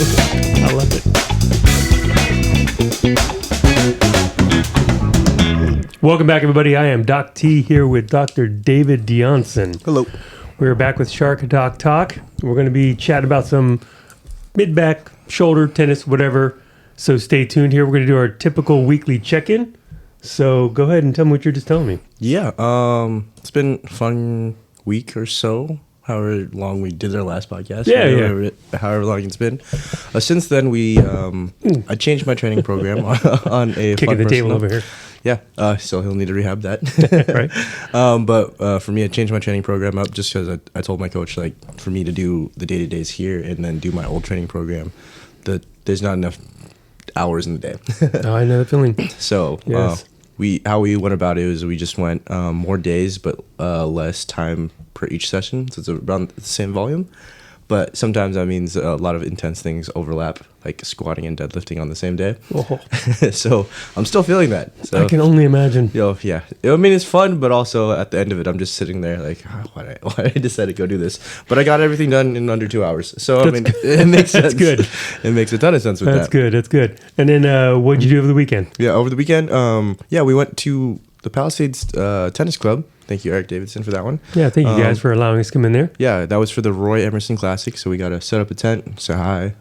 I love it. Welcome back, everybody. I am Doc T here with Dr. David Dionson. Hello. We're back with SHARC Doc Talk. We're going to be chatting about some mid-back, shoulder, tennis, whatever. So stay tuned here. We're going to do our typical weekly check-in. So go ahead and tell me what you're just telling me. Yeah, it's been a fun week or so. However long we did our last podcast. However long it's been. Since then, I changed my training program on a kicking the table over here. Yeah, so he'll need to rehab that. Right. But for me, I changed my training program up just because I told my coach, like, for me to do the day-to-days here and then do my old training program, that there's not enough hours in the day. Oh, I know the feeling. So yes. How we went about it was we just went more days but less time per each session, so it's around the same volume. But sometimes that means a lot of intense things overlap, like squatting and deadlifting on the same day. Oh. So I'm still feeling that. So, I can only imagine. Yeah. I mean, it's fun, but also at the end of it, I'm just sitting there like, why did I decide to go do this? But I got everything done in under 2 hours. So, I mean, it makes sense. That's good. It makes a ton of sense with that. That's good. And then what did you do over the weekend? Yeah, over the weekend, we went to the Palisades Tennis Club. Thank you, Eric Davidson, for that one. Yeah, thank you guys for allowing us to come in there. Yeah, that was for the Roy Emerson Classic. So we got to set up a tent, say hi,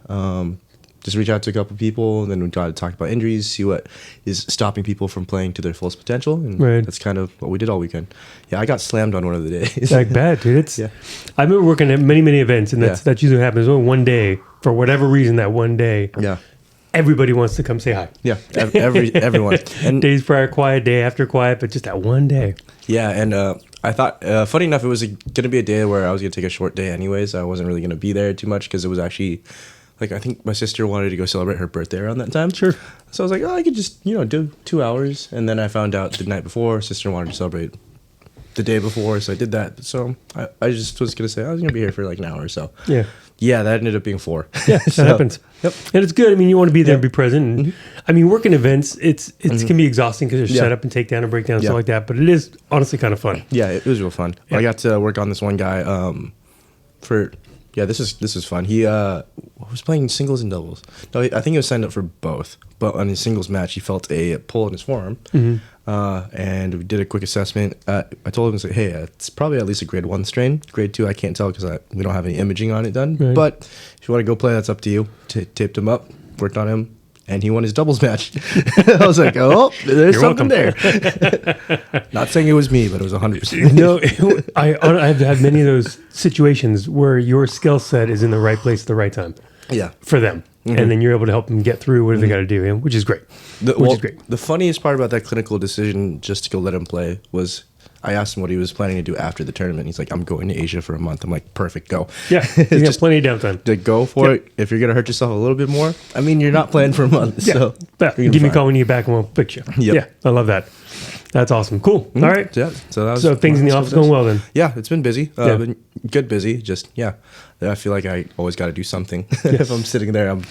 just reach out to a couple people, and then we got to talk about injuries, see what is stopping people from playing to their fullest potential. And that's kind of what we did all weekend. Yeah, I got slammed on one of the days. Like bad, dude. I remember working at many events, and that's usually what happens. Only one day, for whatever reason, that one day. Yeah. Everybody wants to come say hi. Yeah, everyone. And days prior quiet, day after quiet, but just that one day. Yeah, and I thought, funny enough, it was going to be a day where I was going to take a short day anyways. I wasn't really going to be there too much because it was actually, like, I think my sister wanted to go celebrate her birthday around that time. Sure. So I was like, I could just, do 2 hours. And then I found out the night before, sister wanted to celebrate the day before, so I did that. So I just was going to say I was going to be here for like an hour or so. Yeah. Yeah, that ended up being 4. Yeah, that happens. Yep. And it's good. I mean, you want to be there and be present. And, I mean, working events, it can be exhausting because there's setup and takedown and breakdown and stuff like that. But it is honestly kind of fun. Yeah, it was real fun. Yeah. I got to work on this one guy this is fun. He was playing singles and doubles. No, I think he was signed up for both. But on his singles match, he felt a pull in his forearm. And we did a quick assessment. I told him, hey, it's probably at least a grade 1 strain. Grade 2, I can't tell because we don't have any imaging on it done. Right. But if you want to go play, that's up to you. Taped him up, worked on him, and he won his doubles match. I was like, there's something there. Not saying it was me, but it was 100%. No, I've had many of those situations where your skill set is in the right place at the right time. Yeah. For them. And then you're able to help them get through whatever they got to do, which is great. The funniest part about that clinical decision just to go let him play was I asked him what he was planning to do after the tournament. He's like, I'm going to Asia for a month. I'm like, perfect, go. Yeah, he's got plenty of downtime. To go for it. If you're going to hurt yourself a little bit more, I mean, you're not playing for a month. Yeah. So give me a call when you get back and we'll fix you. Yep. Yeah, I love that. That's awesome. Cool. All right. Yeah. So things in the office going well then? Yeah, it's been busy. Been good busy. Just, I feel like I always got to do something. If I'm sitting there, I'm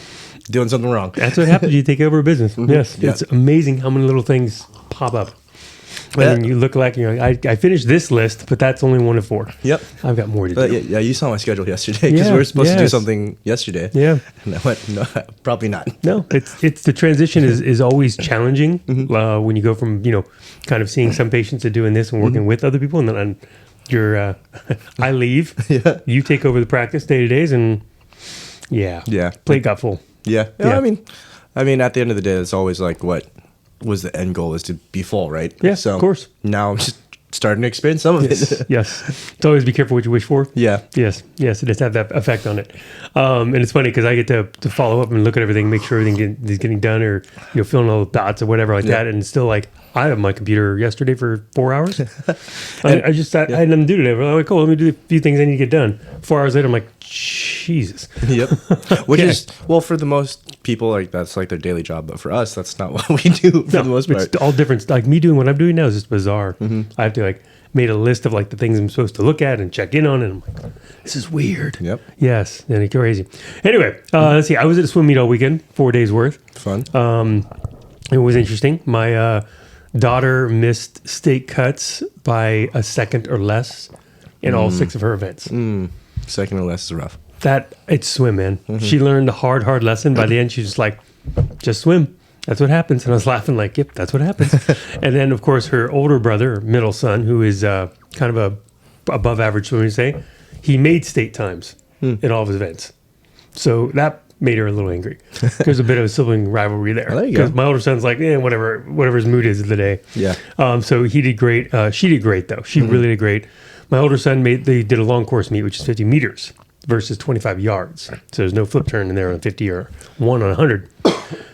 doing something wrong. That's what happens. You take over a business. Yes. Yeah. It's amazing how many little things pop up. And then you look like, I finished this list, but that's only 1 of 4. Yep. I've got more to do. Yeah, you saw my schedule yesterday because we were supposed to do something yesterday. Yeah. And I went, no, probably not. No, it's the transition is always challenging when you go from, kind of seeing some patients to doing this and working with other people. And then you're, I leave. You take over the practice day to days and plate got full. Yeah. I mean, at the end of the day, it's always like what was the end goal is to be full, right? Yeah, so of course. Now I'm just starting to experience some of it. Yes. It's always be careful what you wish for. Yeah. Yes. It does have that effect on it. And it's funny because I get to follow up and look at everything, make sure everything is getting done or, filling all the dots or whatever like that. And it's still like, I had my computer yesterday for 4 hours. I just sat, I had nothing to do today. I'm like, cool, let me do a few things I need to get done. 4 hours later, I'm like, Jesus. Yep. Which is, for the most people, like that's like their daily job. But for us, that's not what we do for the most part. It's all different. Like me doing what I'm doing now is just bizarre. I have to made a list of like the things I'm supposed to look at and check in on. And I'm like, this is weird. Yep. Yes. And it's crazy. Anyway, let's see. I was at a swim meet all weekend, 4 days worth. Fun. It was interesting. My daughter missed state cuts by a second or less in all 6 of her events. Second or less is rough. That it's swim, man. She learned a hard lesson. By the end, she's just like, just swim. That's what happens. And I was laughing like, yep, that's what happens. And then, of course, her older brother, middle son, who is kind of a above average swimmer, you say, he made state times in all of his events. So that made her a little angry. There's a bit of a sibling rivalry there. There you go. Because my older son's like, whatever his mood is of the day. Yeah. So he did great. She did great, though. She really did great. My older son they did a long course meet, which is 50 meters versus 25 yards. So there's no flip turn in there on 50 or 1 on 100.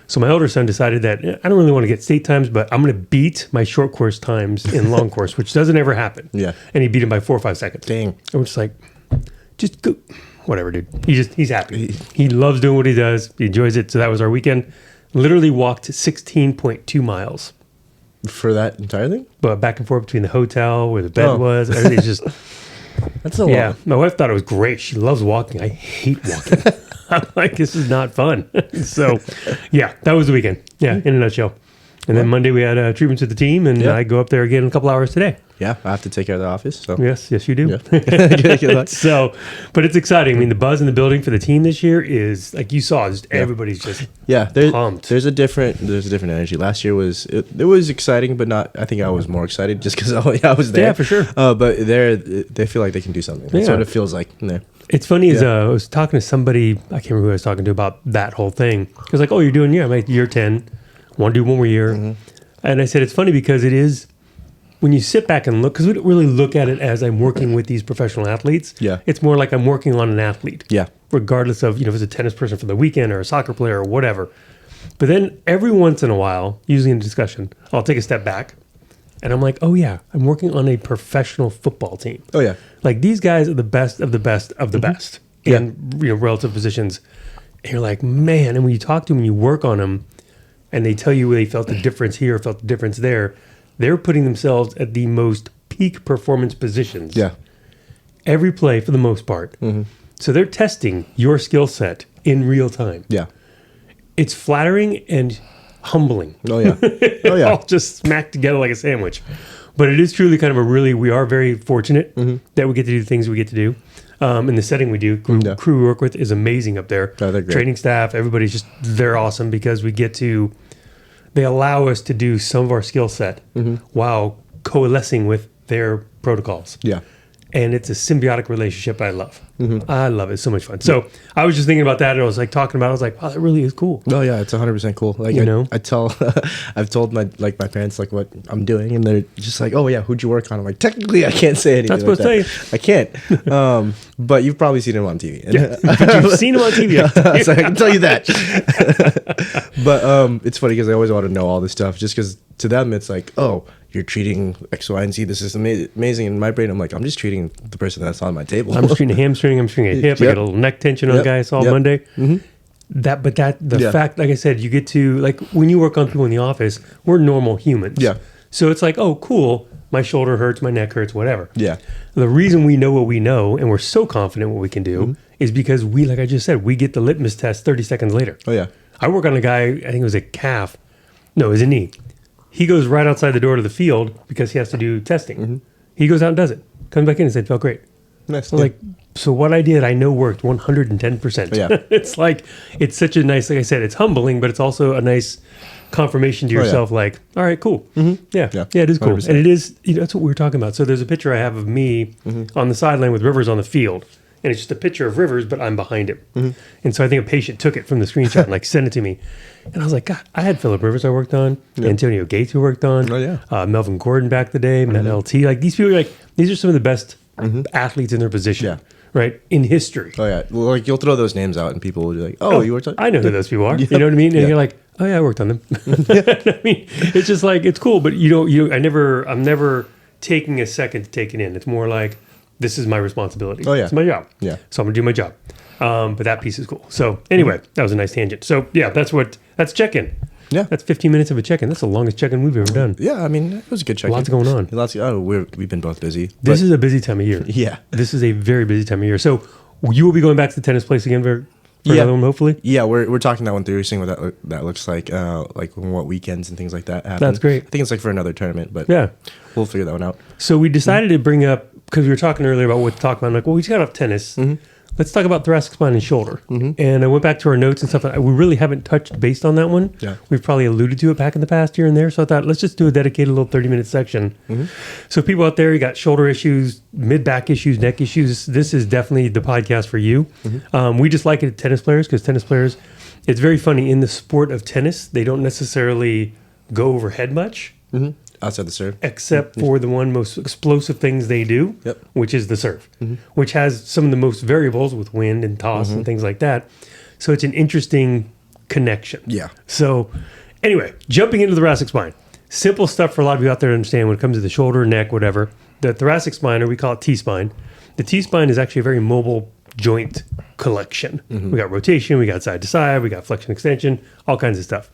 So my older son decided that I don't really want to get state times, but I'm going to beat my short course times in long course, which doesn't ever happen. Yeah. And he beat him by 4 or 5 seconds. Dang. And we're just like, just go. Whatever, dude. He's happy. He loves doing what he does. He enjoys it. So that was our weekend. Literally walked 16.2 miles. For that entire thing? But back and forth between the hotel where the bed was. Everything's just... That's a lot. Yeah. My wife thought it was great. She loves walking. I hate walking. I'm like, this is not fun. So, yeah, that was the weekend. Yeah, in a nutshell. And then Monday we had treatments with the team, and I go up there again in a couple hours today. Yeah, I have to take care of the office. So Yes, you do. Yeah. So, but it's exciting. I mean, the buzz in the building for the team this year is like you saw. Just everybody's just pumped. There's a different energy. Last year it was exciting, but not. I think I was more excited just because I was there. Yeah, for sure. But they feel like they can do something. That's what it feels like. Yeah. It's funny is I was talking to somebody, I can't remember who I was talking to about that whole thing. It was like, oh, you're doing I'm like year 10, want to do one more year. And I said, it's funny because it is, when you sit back and look, because we don't really look at it as I'm working with these professional athletes. Yeah. It's more like I'm working on an athlete. Yeah. Regardless of, if it's a tennis person for the weekend or a soccer player or whatever. But then every once in a while, usually in discussion, I'll take a step back and I'm like, oh yeah, I'm working on a professional football team. Oh yeah. Like these guys are the best of the best of the best in relative positions. And you're like, man, and when you talk to them, you work on them, and they tell you they felt the difference here, felt the difference there. They're putting themselves at the most peak performance positions. Yeah. Every play for the most part. So they're testing your skill set in real time. Yeah. It's flattering and humbling. Oh yeah. Oh yeah. All just smacked together like a sandwich. But it is truly kind of we are very fortunate that we get to do the things we get to do. In the setting we do, crew we work with is amazing up there. Oh, they're great. Training staff, everybody's they're awesome because they allow us to do some of our skill set while coalescing with their protocols. Yeah. And it's a symbiotic relationship I love. I love it. It's so much fun. So I was just thinking about that and I was like talking about it. I was like, wow, that really is cool. Oh yeah, it's 100% cool. Like I've told my parents like what I'm doing, and they're just like, oh yeah, who'd you work on? I'm like, technically I can't say anything. Not supposed like to I can't. But you've probably seen him on TV. But you've seen him on TV. So I can tell you that. But it's funny because I always want to know all this stuff, just because to them it's like, oh, you're treating X, Y, and Z. This is amazing. In my brain, I'm like, I'm just treating the person that's on my table. I'm just treating a hamstring. I'm treating a hip. I got a little neck tension on a guy I saw Monday. The fact, like I said, you get to, like, when you work on people in the office, we're normal humans. Yeah. So it's like, oh, cool. My shoulder hurts, my neck hurts, whatever. Yeah. The reason we know what we know and we're so confident what we can do is because we, like I just said, we get the litmus test 30 seconds later. Oh, yeah. I work on a guy, I think it was a calf. No, it was a knee. He goes right outside the door to the field because he has to do testing. He goes out and does it. Comes back in and said, felt great. Nice. I'm like, so what I did, I know worked 110%. Yeah. It's like, it's such a nice, like I said, it's humbling, but it's also a nice confirmation to yourself, like, all right, cool. Yeah, it is cool. 100%. And it is, that's what we were talking about. So there's a picture I have of me on the sideline with Rivers on the field. And it's just a picture of Rivers, but I'm behind him. And so I think a patient took it from the screenshot and like sent it to me. And I was like, God, I had Phillip Rivers I worked on, Antonio Gates who worked on, Melvin Gordon back the day, Matt LT. Like these people, like these are some of the best athletes in their position, right, in history. Oh yeah, well, like you'll throw those names out and people will be like, oh you worked on. I know who those people are. You know what I mean? And you're like, oh yeah, I worked on them. I mean, it's just like it's cool, but I'm never taking a second to take it in. It's more like, this is my responsibility. Oh, yeah. It's my job. Yeah. So I'm going to do my job. But that piece is cool. So anyway, that was a nice tangent. So yeah, that's check-in. Yeah. That's 15 minutes of a check-in. That's the longest check-in we've ever done. Yeah, I mean, it was a good check-in. Lots going on. We've been both busy. This is a busy time of year. Yeah. This is a very busy time of year. So you will be going back to the tennis place again for another one, hopefully? Yeah, we're talking that one through, seeing what that looks like what weekends and things like that happen. That's great. I think it's like for another tournament, but yeah, we'll figure that one out. So we decided to bring up, because we were talking earlier about what to talk about. I'm like, well, we just got off tennis. let's talk about thoracic spine and shoulder. And I went back to our notes and stuff. We really haven't touched based on that one. Yeah. We've probably alluded to it back in the past here and there. So I thought, let's just do a dedicated little 30-minute section. So people out there, you got shoulder issues, mid-back issues, neck issues. This is definitely the podcast for you. We just like it at tennis players because tennis players, it's very funny. In the sport of tennis, they don't necessarily go overhead much. Outside the serve. Except for the one most explosive things they do, which is the serve, which has some of the most variables with wind and toss and things like that. So it's an interesting connection. Yeah. So anyway, jumping into the thoracic spine. Simple stuff for a lot of you out there to understand when it comes to the shoulder, neck, whatever. The thoracic spine, or we call it T-spine. The T-spine is actually a very mobile joint collection. We got rotation, we got side to side, we got flexion extension, all kinds of stuff.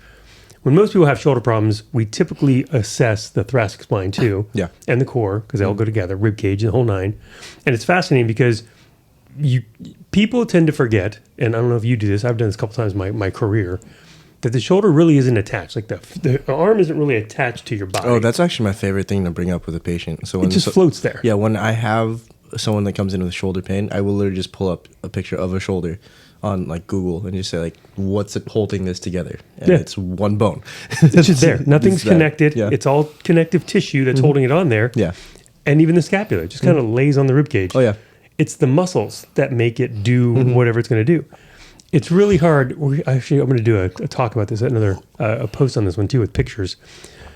When most people have shoulder problems, we typically assess the thoracic spine too, and the core, because they all go together, rib cage, the whole nine. And it's fascinating because people tend to forget, and I don't know if you do this, I've done this a couple times in my career, that the shoulder really isn't attached. Like the arm isn't really attached to your body. Oh, that's actually my favorite thing to bring up with a patient. So when it just floats there. Yeah, when I have someone that comes in with shoulder pain, I will literally just pull up a picture of a shoulder on like Google and just say like, what's it holding this together? And it's one bone. It's just there. Nothing's connected. Yeah. It's all connective tissue that's holding it on there. Yeah. And even the scapula just kind of lays on the rib cage. Oh yeah. It's the muscles that make it do whatever it's going to do. It's really hard. Actually, I'm going to do a talk about this, another a post on this one too with pictures.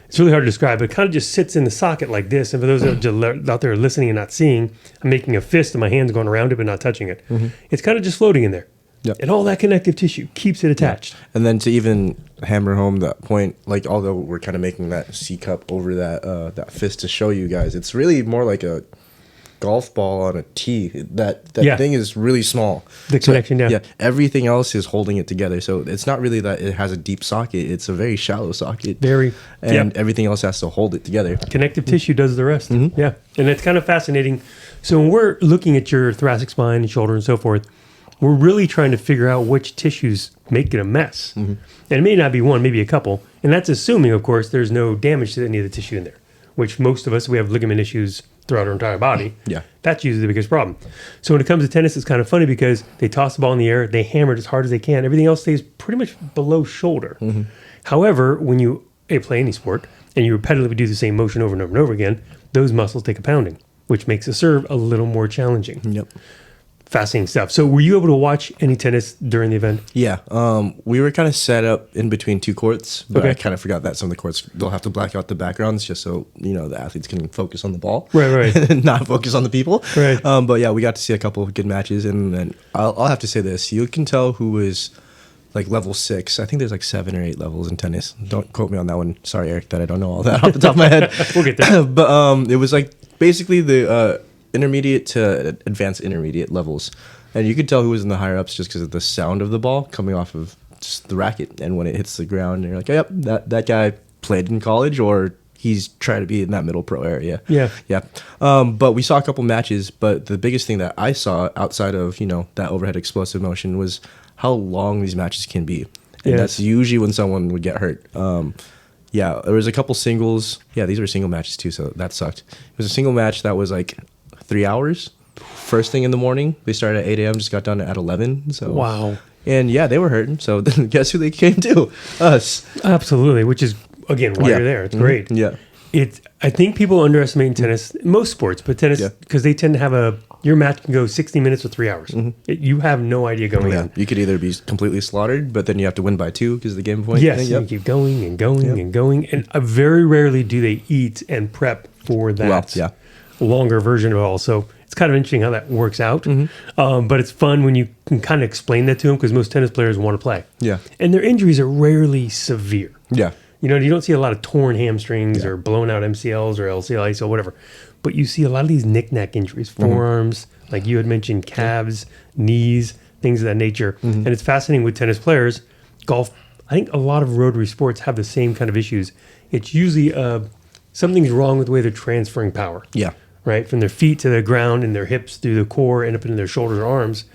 It's really hard to describe, but it kind of just sits in the socket like this. And for those out there listening and not seeing, I'm making a fist and my hand's going around it but not touching it. It's kind of just floating in there. Yep. And all that connective tissue keeps it attached. Yeah. And then to even hammer home that point, like although we're kind of making that C cup over that fist to show you guys, it's really more like a golf ball on a tee. That thing is really small. The connection, yeah. Everything else is holding it together. So it's not really that it has a deep socket. It's a very shallow socket. And everything else has to hold it together. Connective tissue does the rest. Yeah. And it's kind of fascinating. So when we're looking at your thoracic spine and shoulder and so forth, we're really trying to figure out which tissues make it a mess. And it may not be one, maybe a couple. And that's assuming, of course, there's no damage to any of the tissue in there, which most of us, we have ligament issues throughout our entire body. Yeah. That's usually the biggest problem. So when it comes to tennis, it's kind of funny because they toss the ball in the air, they hammer it as hard as they can. Everything else stays pretty much below shoulder. However, when you play any sport and you repetitively do the same motion over and over and over again, those muscles take a pounding, which makes the serve a little more challenging. Yep. Fascinating stuff. So were you able to watch any tennis during the event? Yeah. We were kind of set up in between two courts, but Okay. I kind of forgot that some of the courts, they'll have to black out the backgrounds just so, the athletes can focus on the ball. Right. And not focus on the people. Right. But yeah, we got to see a couple of good matches. And then I'll have to say this. You can tell who is like level 6. I think there's like 7 or 8 levels in tennis. Don't quote me on that one. Sorry, Eric, that I don't know all that off the top of my head. We'll get there. But it was like basically the intermediate to advanced intermediate levels. And you could tell who was in the higher ups just because of the sound of the ball coming off of just the racket. And when it hits the ground, you're like, yep, that guy played in college or he's trying to be in that middle pro area. Yeah. But we saw a couple matches. But the biggest thing that I saw outside of, that overhead explosive motion was how long these matches can be. And that's usually when someone would get hurt. There was a couple singles. Yeah, these were single matches too, so that sucked. It was a single match that was like 3 hours. First thing in the morning. They started at 8 a.m., just got done at 11. So Wow. And yeah, they were hurting. So then guess who they came to? Us. Absolutely. Which is, again, why you're there. It's great. Yeah. I think people underestimate tennis, most sports, but tennis, because they tend to have your match can go 60 minutes or 3 hours. You have no idea going in. You could either be completely slaughtered, but then you have to win by 2 because of the game point. Yes, and you keep going and going and going. And very rarely do they eat and prep for that longer version of it all. So it's kind of interesting how that works out. But it's fun when you can kind of explain that to them because most tennis players want to play. Yeah. And their injuries are rarely severe. Yeah. You don't see a lot of torn hamstrings or blown out MCLs or LCLs or whatever. But you see a lot of these knick-knack injuries, forearms, like you had mentioned, calves, knees, things of that nature. And it's fascinating with tennis players. Golf, I think a lot of rotary sports have the same kind of issues. It's usually something's wrong with the way they're transferring power. Yeah. Right? From their feet to the ground and their hips through the core and up into their shoulders or arms.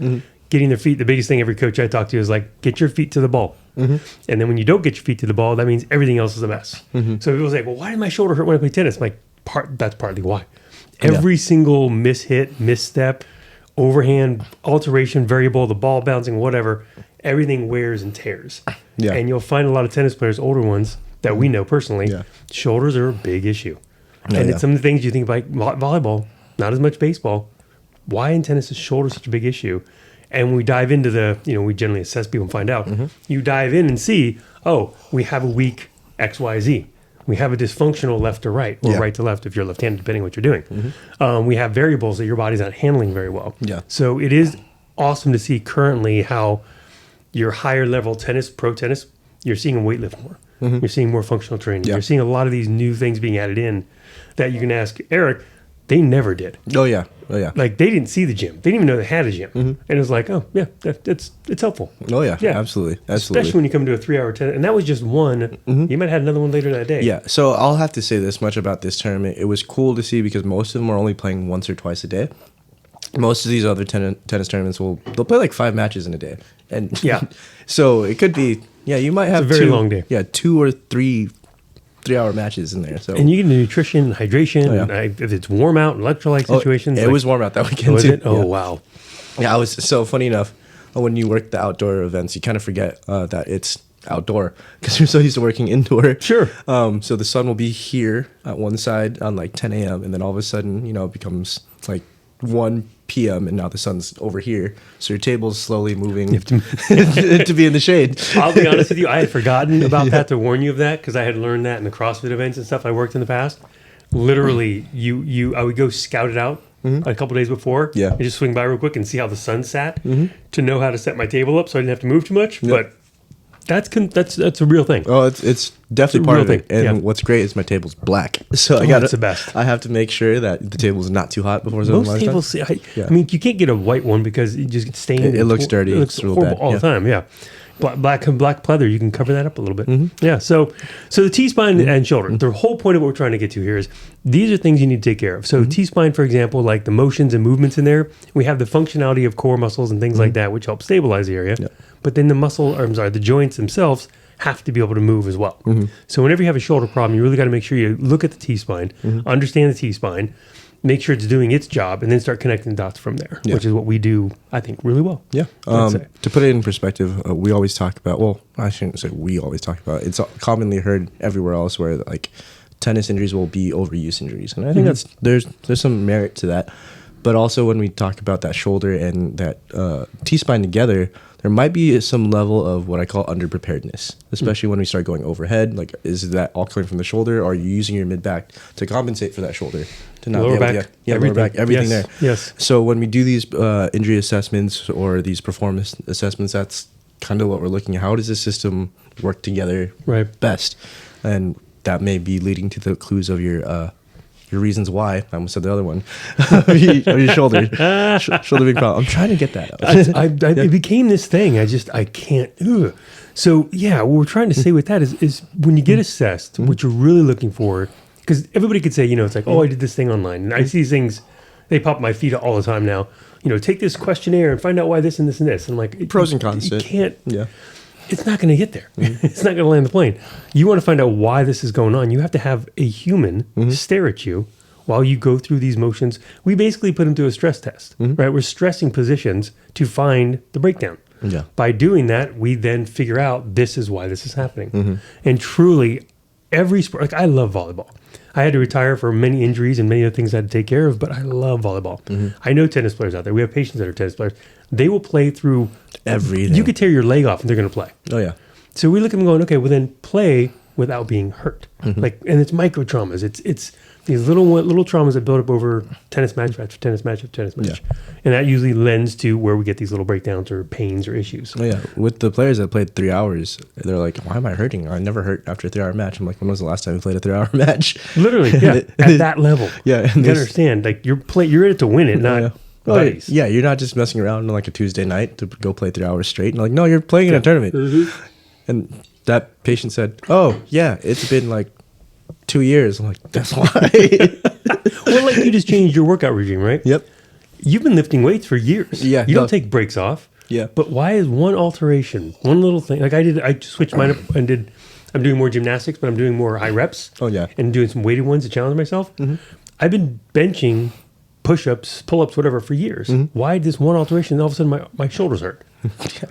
Getting their feet, the biggest thing every coach I talk to is like, get your feet to the ball. And then when you don't get your feet to the ball, that means everything else is a mess. So people say, well, why did my shoulder hurt when I play tennis? I'm like, that's partly why. Every single mishit, misstep, overhand, alteration, variable, the ball bouncing, whatever, everything wears and tears. Yeah. And you'll find a lot of tennis players, older ones that we know personally, shoulders are a big issue. And it's some of the things you think like volleyball, not as much baseball. Why in tennis is shoulder such a big issue? And when we dive into we generally assess people and find out. You dive in and see, we have a weak XYZ. We have a dysfunctional left to right or right to left if you're left-handed, depending on what you're doing. We have variables that your body's not handling very well. Yeah. So it is awesome to see currently how your higher level tennis, pro tennis, you're seeing them weightlift more. You're seeing more functional training. You're seeing a lot of these new things being added in that you can ask Eric, they never did. Oh yeah. Like they didn't see the gym. They didn't even know they had a gym. And it was like, it's helpful. Oh yeah. Absolutely. Especially when you come to a 3-hour tennis. And that was just one. You might have had another one later that day. Yeah. So I'll have to say this much about this tournament. It was cool to see because most of them are only playing once or twice a day. Most of these other tennis tournaments they'll play like 5 matches in a day. And so it could be, you might have a very long day. Yeah, 2 or 3 3-hour matches in there. So and you get nutrition, hydration, and if it's warm out, electrolyte situations. It was warm out that weekend was too. It? Oh wow. Yeah, I was so funny enough. When you work the outdoor events, you kind of forget that it's outdoor because you're so used to working indoor. Sure. So the sun will be here at one side on like 10 a.m. and then all of a sudden, it becomes like 1 p.m. and now the sun's over here. So your table's slowly moving to be in the shade. I'll be honest with you, I had forgotten about that to warn you of that because I had learned that in the CrossFit events and stuff I worked in the past. Literally, I would go scout it out a couple days before and just swing by real quick and see how the sun sat to know how to set my table up so I didn't have to move too much. But that's a real thing. Oh, it's definitely part of it. And what's great is my table's black, so that's the best. I have to make sure that the table's not too hot before most tables. I mean, you can't get a white one because it just gets stained. It looks dirty. It looks horrible all the time. Yeah. Black pleather, you can cover that up a little bit. Yeah. So the T-spine and shoulder. The whole point of what we're trying to get to here is these are things you need to take care of. So T-spine, for example, like the motions and movements in there, we have the functionality of core muscles and things like that, which help stabilize the area. But then the joints themselves have to be able to move as well. So whenever you have a shoulder problem, you really got to make sure you look at the T-spine, understand the T-spine, make sure it's doing its job, and then start connecting the dots from there, which is what we do, I think, really well. Yeah. To put it in perspective, we always talk about, well, I shouldn't say we always talk about, it's commonly heard everywhere else where like tennis injuries will be overuse injuries. And I think there's some merit to that. But also when we talk about that shoulder and that T-spine together, there might be some level of what I call underpreparedness, especially when we start going overhead. Like, is that all coming from the shoulder, or are you using your mid-back to compensate for that shoulder? To not lower be able back, lower back, everything there. Yes. So when we do these injury assessments or these performance assessments, that's kind of what we're looking at. How does the system work together best? And that may be leading to the clues of your reasons why. I almost said the other one. your shoulder. Shoulder big problem. I'm trying to get that out. It became this thing. I can't. Ugh. So, what we're trying to say with that is when you get assessed, what you're really looking for, because everybody could say, it's like, I did this thing online. And I see these things, they pop my feed all the time now. Take this questionnaire and find out why this and this and this. And I'm like, pros and cons. You can't. Yeah. It's not going to get there. It's not going to land the plane. You want to find out why this is going on. You have to have a human stare at you while you go through these motions. We basically put them through a stress test, right? We're stressing positions to find the breakdown. Yeah. By doing that, we then figure out this is why this is happening. And truly, every sport, like I love volleyball. I had to retire for many injuries and many other things I had to take care of, but I love volleyball. I know tennis players out there. We have patients that are tennis players. They will play through everything. You could tear your leg off and they're going to play. Oh, yeah. So we look at them going, okay, well then play without being hurt. And it's micro traumas. It's these little traumas that build up over tennis match after tennis match after tennis match. Yeah. And that usually lends to where we get these little breakdowns or pains or issues. Oh, yeah. With the players that played 3 hours, they're like, why am I hurting? I never hurt after a 3-hour match. I'm like, when was the last time you played a 3-hour match? Literally, yeah. At that level. Yeah. You gotta understand, like you're in it to win it, not buddies. Yeah, you're not just messing around on like a Tuesday night to go play 3 hours straight. And like, no, you're playing in a tournament. And that patient said, oh, yeah, it's been like 2 years. I'm like, that's why. Well, like you just changed your workout regime, right? Yep. You've been lifting weights for years. Yeah. You don't take breaks off. Yeah. But why is one alteration, one little thing? Like I switched mine up and I'm doing more gymnastics, but I'm doing more high reps. Oh, yeah. And doing some weighted ones to challenge myself. I've been benching push-ups, pull-ups, whatever for years. Why this one alteration, all of a sudden my shoulders hurt?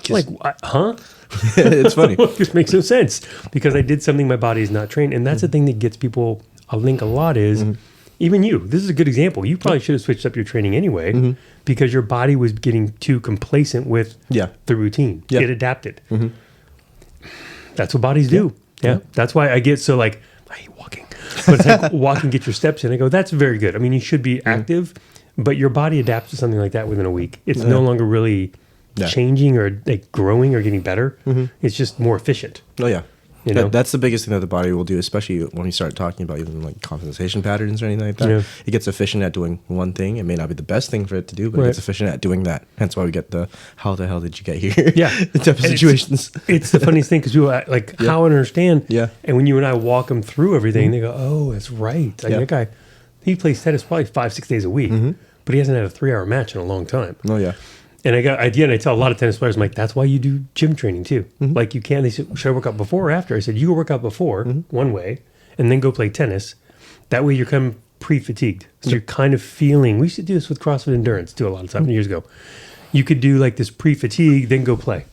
Like, huh? It's funny. It just makes no sense because I did something my body is not trained. And that's the thing that gets people a link a lot is even you. This is a good example. You probably should have switched up your training anyway because your body was getting too complacent with the routine. It adapted. That's what bodies do. Yeah. That's why I get so like, I hate walking. But it's like walk and get your steps in. I go, that's very good. I mean, you should be active, but your body adapts to something like that within a week. It's no longer really changing or like growing or getting better. It's just more efficient. Oh, yeah. You know? That's the biggest thing that the body will do, especially when you start talking about even like compensation patterns or anything like that. It gets efficient at doing one thing. It may not be the best thing for it to do, but it's efficient at doing that. Hence why we get the how the hell did you get here? Type of situations. It's the funniest thing because people like how I understand. And when you and I walk them through everything, they go, "Oh, that's right." Like that guy, he plays tennis probably 5-6 days a week, but he hasn't had a 3-hour match in a long time. Oh yeah. And I tell a lot of tennis players, I'm like, that's why you do gym training too. Like you can, they said, should I work out before or after? I said, you go work out before one way and then go play tennis. That way you're kind of pre-fatigued. So you're kind of feeling, we used to do this with CrossFit Endurance too a lot of times years ago. You could do like this pre-fatigue, then go play.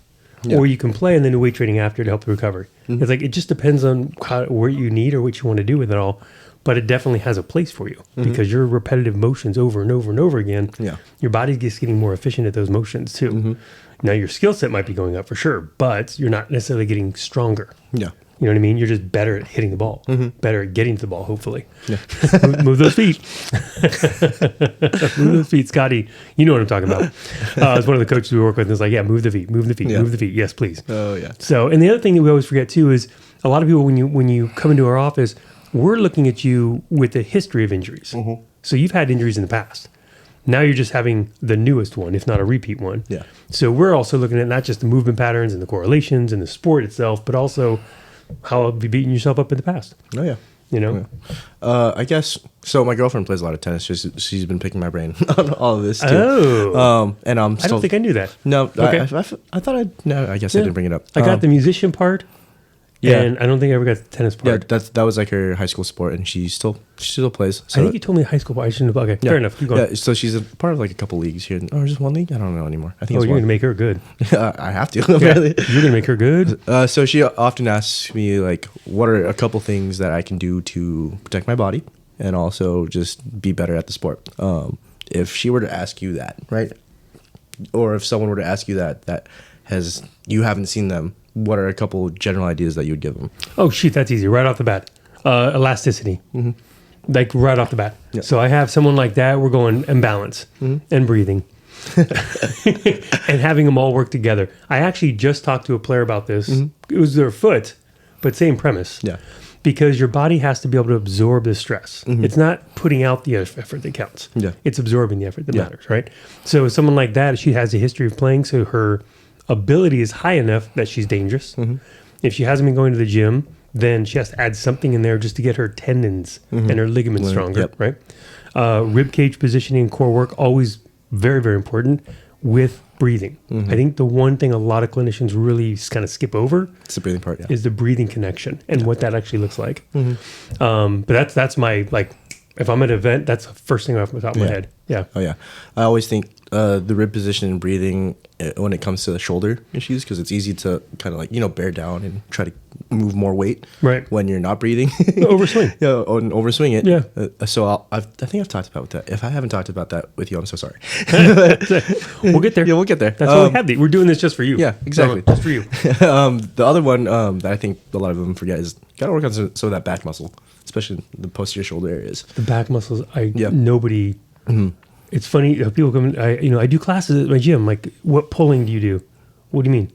Or you can play and then do weight training after to help the recovery. It's like, it just depends on what you need or what you want to do with it all. But it definitely has a place for you because your repetitive motions over and over and over again, your body's just getting more efficient at those motions too. Now your skill set might be going up for sure, but you're not necessarily getting stronger. You know what I mean? You're just better at hitting the ball, better at getting to the ball, hopefully. Move those feet. Move those feet, Scotty. You know what I'm talking about. It's one of the coaches we work with. And it's like, move the feet, move the feet, move the feet. Yes, please. Oh, yeah. So, and the other thing that we always forget too is a lot of people, when you come into our office, we're looking at you with a history of injuries. So you've had injuries in the past. Now you're just having the newest one, if not a repeat one. So we're also looking at not just the movement patterns and the correlations and the sport itself, but also how have you beaten yourself up in the past? Oh, yeah. You know? I guess, so my girlfriend plays a lot of tennis. She's been picking my brain on all of this too. And I'm still, I don't think I knew that. No, Okay. I thought I guess I didn't bring it up. I got the musician part. And I don't think I ever got the tennis part. That was like her high school sport, and she still plays. So I think you told me high school, but I shouldn't have. Okay, fair enough. Keep going. Yeah, so she's a part of like a couple leagues here. Or just one league? I don't know anymore. I think you're going to make her good. I have to. Apparently. You're going to make her good? So she often asks me, like, what are a couple things that I can do to protect my body and also just be better at the sport? If she were to ask you that, right? Or if someone were to ask you that you haven't seen them, what are a couple general ideas that you would give them? Oh, shoot, that's easy. Right off the bat. Elasticity. Like right off the bat. So I have someone like that. We're going imbalance and breathing. And having them all work together. I actually just talked to a player about this. It was their foot, but same premise. Because your body has to be able to absorb the stress. It's not putting out the effort that counts. It's absorbing the effort that matters, right? So someone like that, she has a history of playing, so her ability is high enough that she's dangerous. If she hasn't been going to the gym, then she has to add something in there just to get her tendons and her ligaments stronger, right? Rib cage positioning and core work, always very, very important with breathing. I think the one thing a lot of clinicians really kind of skip over it's the breathing part, is the breathing connection and what that actually looks like. But that's my, like, if I'm at an event, that's the first thing off the top of my head. Oh, yeah. I always think the rib position and breathing when it comes to the shoulder issues, because it's easy to kind of like, bear down and try to move more weight when you're not breathing. Overswing. And overswing it. So I think I've talked about that. If I haven't talked about that with you, I'm so sorry. We'll get there. Yeah, we'll get there. That's why we have we're doing this just for you. Yeah, exactly. Just for you. The other one that I think a lot of them forget is got to work on some of that back muscle, especially the posterior shoulder areas. The back muscles, nobody... It's funny, people come in, I do classes at my gym, like, what pulling do you do? What do you mean?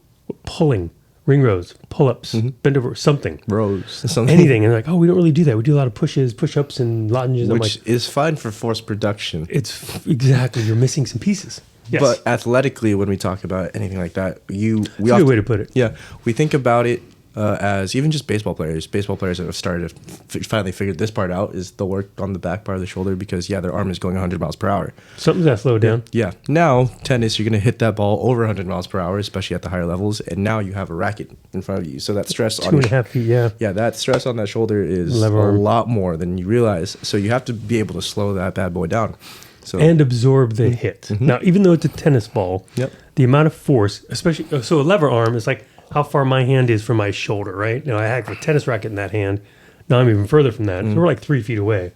Pulling, ring rows, pull-ups, bend over, something. Anything. And like, oh, we don't really do that. We do a lot of pushes, push-ups, and lunges. Which is fine for force production. It's exactly, you're missing some pieces. Yes. But athletically, when we talk about anything like that, That's a good way to put it. Yeah, we think about it as even just baseball players that have started to finally figured this part out is they'll work on the back part of the shoulder because their arm is going 100 miles per hour. Something's got to slow it down. Now tennis, you're going to hit that ball over 100 miles per hour, especially at the higher levels, and now you have a racket in front of you, so that stress 2.5 feet. That stress on that shoulder is a lot more than you realize, so you have to be able to slow that bad boy down. So and absorb the hit. Now, even though it's a tennis ball, the amount of force, especially so a lever arm is like how far my hand is from my shoulder, right? Now I have a tennis racket in that hand. Now I'm even further from that. So we're like 3 feet away.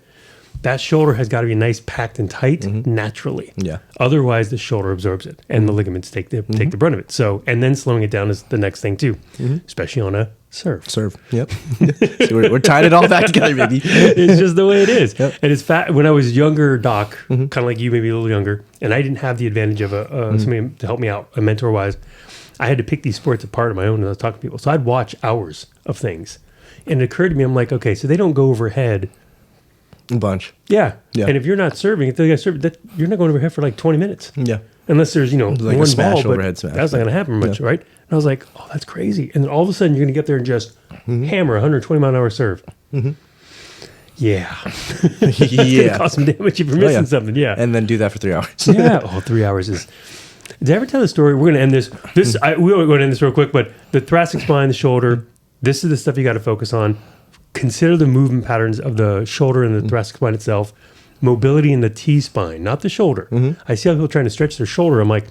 That shoulder has got to be nice, packed and tight naturally. Yeah. Otherwise, the shoulder absorbs it, and the ligaments take the brunt of it. So, and then slowing it down is the next thing too, especially on a serve. Yep. So we're tying it all back together, baby. It's just the way it is. Yep. And it's fat. When I was younger, Doc, kind of like you, maybe a little younger, and I didn't have the advantage of somebody to help me out, a mentor wise. I had to pick these sports apart on my own when I was talking to people. So I'd watch hours of things, and it occurred to me, I'm like, okay, so they don't go overhead. A bunch. Yeah. And if you're not serving, if the guy's serving, you're not going overhead for like 20 minutes. Yeah. Unless there's, like one a smash, ball, overhead but smash. that's not going to happen much, right? And I was like, oh, that's crazy. And then all of a sudden, you're going to get there and just hammer 120 mile an hour serve. Yeah. It's going to cause some damage if you're missing something. Yeah. And then do that for 3 hours. Yeah. Oh, 3 hours is... Did I ever tell the story? We're going to end this. We're going to end this real quick, but the thoracic spine, the shoulder, this is the stuff you got to focus on. Consider the movement patterns of the shoulder and the thoracic spine itself. Mobility in the T-spine, not the shoulder. I see how people trying to stretch their shoulder. I'm like,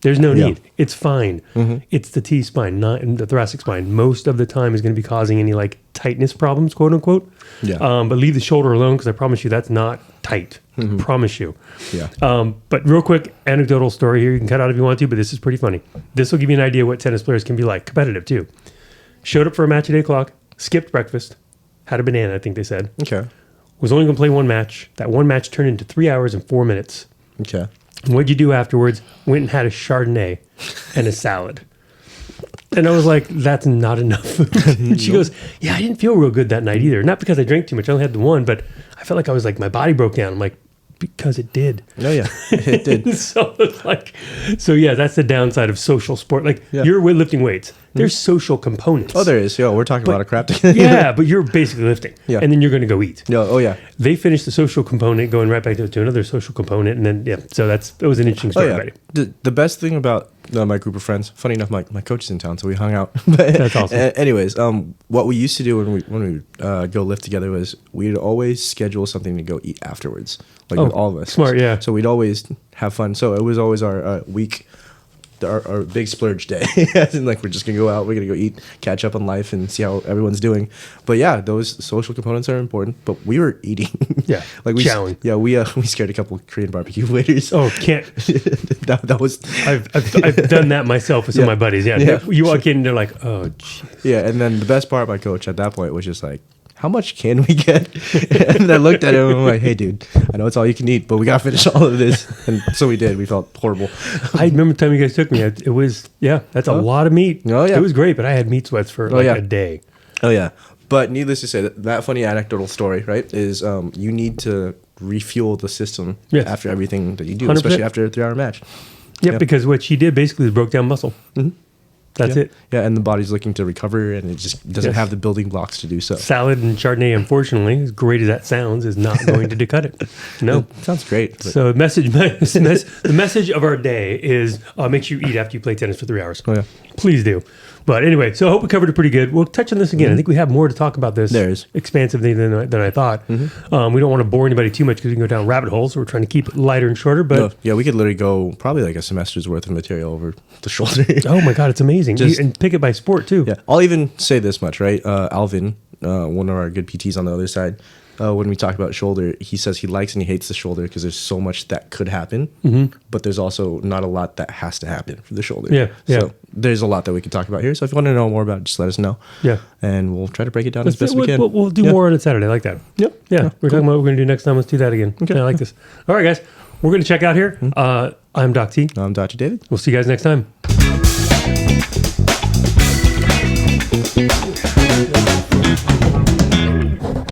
there's no need. It's fine. It's the T-spine, not in the thoracic spine. Most of the time is going to be causing any like tightness problems, quote unquote. Yeah. But leave the shoulder alone because I promise you that's not tight. Promise you. Yeah. But real quick, anecdotal story here. You can cut out if you want to, but this is pretty funny. This will give you an idea what tennis players can be like. Competitive too. Showed up for a match at 8 o'clock, skipped breakfast, had a banana, I think they said. Okay. Was only going to play one match. That one match turned into 3 hours and 4 minutes. Okay. And what'd you do afterwards? Went and had a Chardonnay and a salad. And I was like, that's not enough food. She goes, yeah, I didn't feel real good that night either. Not because I drank too much. I only had the one, but I felt like I was like, my body broke down. I'm like, because it did. Oh, yeah. It did. So it's like, yeah, that's the downside of social sport. Like you're lifting weights. There's social components. Oh, there is. Yo, we're talking about a crap. Yeah, but you're basically lifting. Yeah. And then you're going to go eat. Yeah. Oh, yeah. They finished the social component, going right back to another social component. And then, so it was an interesting story. Oh, yeah. The best thing about my group of friends, funny enough, my coach is in town, so we hung out. That's awesome. Anyways, what we used to do when we go lift together was we'd always schedule something to go eat afterwards, like with all of us. Smart, yeah. So we'd always have fun. So it was always our week, our big splurge day. And like we're just gonna go out, we're gonna go eat, catch up on life, and see how everyone's doing. But yeah, those social components are important. But we were eating. Yeah, like we scared a couple of Korean barbecue waiters. Oh, can't. that was. I've done that myself with some of my buddies. Yeah. You walk in and they're like, oh, geez. Yeah, and then the best part, my coach at that point was just like, how much can we get? And I looked at him and I'm like, hey, dude, I know it's all you can eat, but we got to finish all of this. And so we did. We felt horrible. I remember the time you guys took me. It was, that's a lot of meat. Oh, yeah. It was great, but I had meat sweats for a day. Oh, yeah. But needless to say, that funny anecdotal story, right, is you need to refuel the system after everything that you do, 100%. Especially after a 3-hour match. Yep, because what she did basically is broke down muscle. That's it. Yeah, and the body's looking to recover, and it just doesn't have the building blocks to do so. Salad and Chardonnay, unfortunately, as great as that sounds, is not going to cut it. No. It sounds great. But. So the message of our day is make sure you eat after you play tennis for 3 hours. Oh, yeah. Please do. But anyway, so I hope we covered it pretty good. We'll touch on this again. I think we have more to talk about this expansively than I thought. We don't want to bore anybody too much because we can go down rabbit holes. So we're trying to keep it lighter and shorter. But we could literally go probably like a semester's worth of material over the shoulder. Oh my God, it's amazing. And pick it by sport too. Yeah, I'll even say this much, right? Alvin, one of our good PTs on the other side, when we talk about shoulder, he says he likes and he hates the shoulder because there's so much that could happen, but there's also not a lot that has to happen for the shoulder. Yeah. So there's a lot that we could talk about here. So if you want to know more about it, just let us know. Yeah. And we'll try to break it down as best we can. We'll do more on it Saturday. I like that. Yep. Yeah. We're talking about what we're going to do next time. Let's do that again. Okay. I like this. All right, guys. We're going to check out here. I'm Doc T. I'm Dr. David. We'll see you guys next time.